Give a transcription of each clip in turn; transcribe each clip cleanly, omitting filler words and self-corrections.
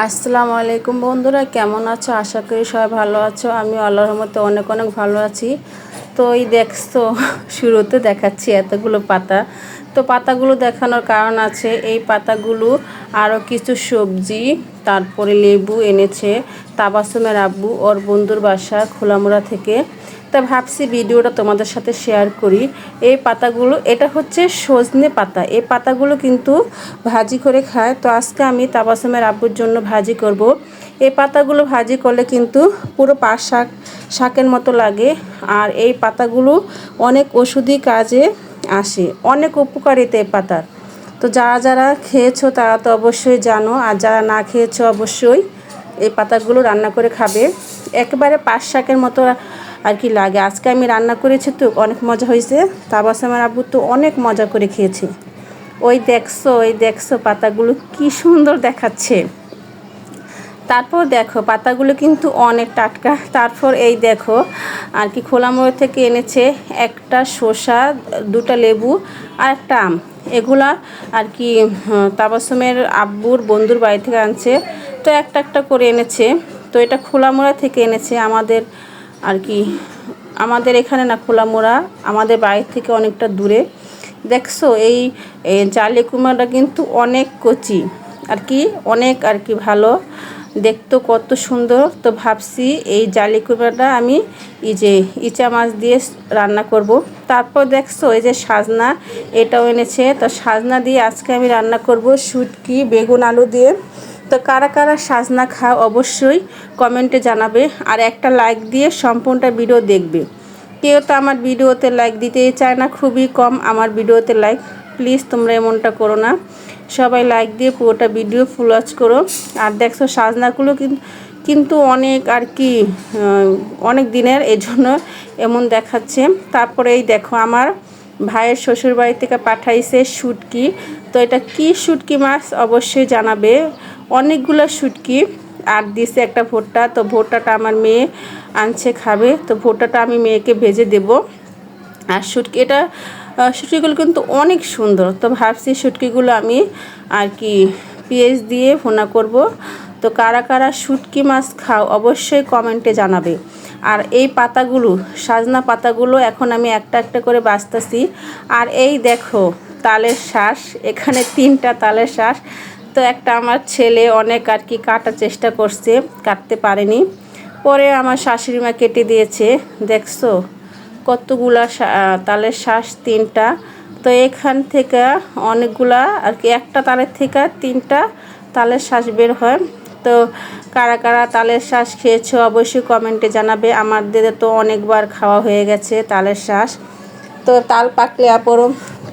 আসসালামু আলাইকুম বন্ধুরা, কেমন আছো? আশা করি সবাই ভালো আছো। আমি আল্লাহর রহমতে অনেক অনেক ভালো আছি। তো এই দেখছো, শুরুতে দেখাচ্ছি এতগুলো পাতা। তো পাতাগুলো দেখানোর কারণ আছে, এই পাতাগুলো আরও কিছু সবজি, তারপরে লেবু এনেছে তাবাসসুমের আব্বু ওর বন্ধুর বাসা খোলামোড়া থেকে। তা ভাবছি ভিডিওটা তোমাদের সাথে শেয়ার করি। এই পাতাগুলো, এটা হচ্ছে সজনে পাতা। এই পাতাগুলো কিন্তু ভাজি করে খায়। তো আজকে আমি তাবাসসুমের আব্বুর জন্য ভাজি করব। এই পাতাগুলো ভাজি করলে কিন্তু পুরো পাট শাকের মতো লাগে। আর এই পাতাগুলো অনেক ওষুধি কাজে আসে, অনেক উপকারিতা এই পাতার। তো যারা যারা খেয়েছো তারা তো অবশ্যই জানো, আর যারা না খেয়েছো অবশ্যই এই পাতাগুলো রান্না করে খাবে। একেবারে পাট শাকের মতো আর কি লাগে। আজকে আমি রান্না করেছি, তো অনেক মজা হয়েছে। তাবাসসুমের আব্বু তো অনেক মজা করে খেয়েছে। ওই দেখছো পাতাগুলো কি সুন্দর দেখাচ্ছে। তারপর দেখো পাতাগুলো কিন্তু অনেক টাটকা। তারপর এই দেখো আর কি খোলামোড়া থেকে এনেছে একটা শসা, দুটা লেবু আর একটা আম। এগুলা আর কি তাবাসসুমের আব্বুর বন্ধুর বাড়ি থেকে আনছে। তো একটা একটা করে এনেছে। তো এটা খোলামোড়া থেকে এনেছে, আমাদের আর কি আমাদের এখানে না, খোলামোড়া আমাদের বাড়ি থেকে অনেকটা দূরে। দেখছো এই জালি কুমড়াটা কিন্তু অনেক কচি, আর কি অনেক আর কি ভালো দেখতো, কত সুন্দর। তো ভাবছি এই জালি কুমড়াটা আমি ইচা মাছ দিয়ে রান্না করব। তারপর দেখছো এই যে সাজনা, এটাও এনেছে। তো সাজনা দিয়ে আজকে আমি রান্না করব শুটকি বেগুন আলু দিয়ে। তো কারা কারা সাজনা খাও অবশ্যই কমেন্টে জানাবে, আর একটা লাইক দিয়ে সম্পূর্ণটা ভিডিও দেখবে। কেউ তো আমার ভিডিওতে লাইক দিতেই চায় না, খুবই কম আমার ভিডিওতে লাইক। প্লিজ তোমরা এমনটা করো না, সবাই লাইক দিয়ে পুরোটা ভিডিও ফুল ওয়াচ করো। আর দেখছো সাজনাগুলো কিন্তু অনেক আর কি অনেক দিনের, এই জন্য এমন দেখাচ্ছে। তারপরে এই দেখো আমার ভাইয়ের শ্বশুর বাড়ি থেকে পাঠাইছে শুটকি। তো এটা কি শুটকি মাছ অবশ্যই জানাবে। অনেকগুলো শুটকি আর দিছে একটা ভুট্টা। তো ভুট্টাটা আমার মেয়ে আনছে খাবে, তো ভুট্টাটা আমি মেয়েকে ভেজে দেব। আর শুটকিগুলো কিন্তু অনেক সুন্দর। তো ভাবছি শুটকিগুলো আমি আর কি পেঁয়াজ দিয়ে ভুনা করব। তো কারা কারা শুটকি মাছ খাও অবশ্যই কমেন্টে জানাবে। আর এই পাতাগুলো, সাজনা পাতাগুলো এখন আমি একটা একটা করে বাছতেছি। আর এই দেখো তালের শাঁস, এখানে 3টা তালের শাঁস। তো একটা আমার ছেলে অনেক আর কি কাটার চেষ্টা করছে, কাটতে পারেনি। পরে আমার শাশুড়ি মা কেটে দিয়েছে। দেখছো কতগুলা তালের শাঁস, 3টা। তো এখান থেকে অনেকগুলা আর কি, একটা তালের থেকে 3টা তালের শাঁস বের হয়। তো কারা কারা তালের শাঁস খেয়েছো অবশ্যই কমেন্টে জানাবে। আমাদের তো অনেকবার খাওয়া হয়ে গেছে তালের শাঁস। তো তাল পাকলে পরও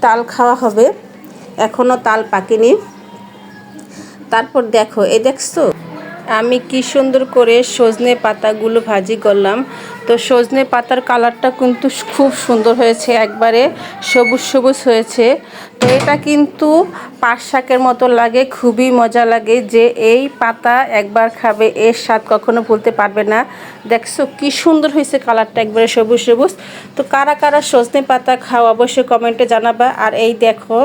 তাল খাওয়া হবে, এখনও তাল পাকেনি। তারপর দেখো এই দেখছো আমি কি সুন্দর করে সজনে পাতাগুলো ভাজি করলাম। তো সজনে পাতার কালারটা কিন্তু খুব সুন্দর হয়েছে, একবারে সবুজ সবুজ হয়েছে। তো এটা কিন্তু পাট শাকের মতো লাগে, খুবই মজা লাগে। যে এই পাতা একবার খাবে এর স্বাদ কখনো ভুলতে পারবে না। দেখছো কি সুন্দর হয়েছে কালারটা, একবারে সবুজ সবুজ। তো কারা কারা সজনে পাতা খাও অবশ্যই কমেন্টে জানাবা। আর এই দেখো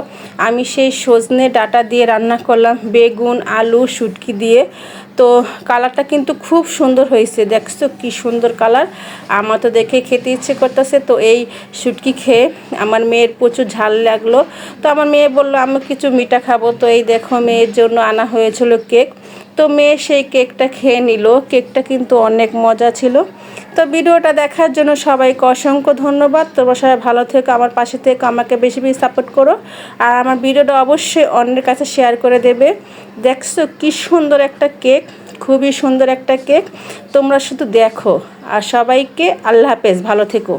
আমি সেই সজনে ডাঁটা দিয়ে রান্না করলাম বেগুন আলু শুটকি দিয়ে। তো কালারটা কিন্তু খুব সুন্দর হয়েছে, দেখছো কি সুন্দর কালার। আমার তো দেখে খেতে ইচ্ছে করতেছে। তো এই শুটকি খেয়ে আমার মেয়ের প্রচুর ঝাল লাগলো। তো আমার মেয়ে বললো আমি কিছু মিঠা খাবো। তো এই দেখো মেয়ের জন্য আনা হয়েছিল কেক। তো মেয়ে সেই কেকটা খেয়ে নিল। কেকটা কিন্তু অনেক মজা ছিল। তো ভিডিওটা দেখার জন্য সবাইকে অসংখ্য ধন্যবাদ। তোমরা সবাই ভালো থেকো, আমার পাশে থেকে আমাকে বেশি বেশি সাপোর্ট করো। আর আমার ভিডিওটা অবশ্যই অন্যের কাছে শেয়ার করে দেবে। দেখছো কি সুন্দর একটা কেক, খুবই সুন্দর একটা কেক। তোমরা শুধু দেখো। আর সবাইকে আল্লাহ হাফেজ, ভালো থেকো।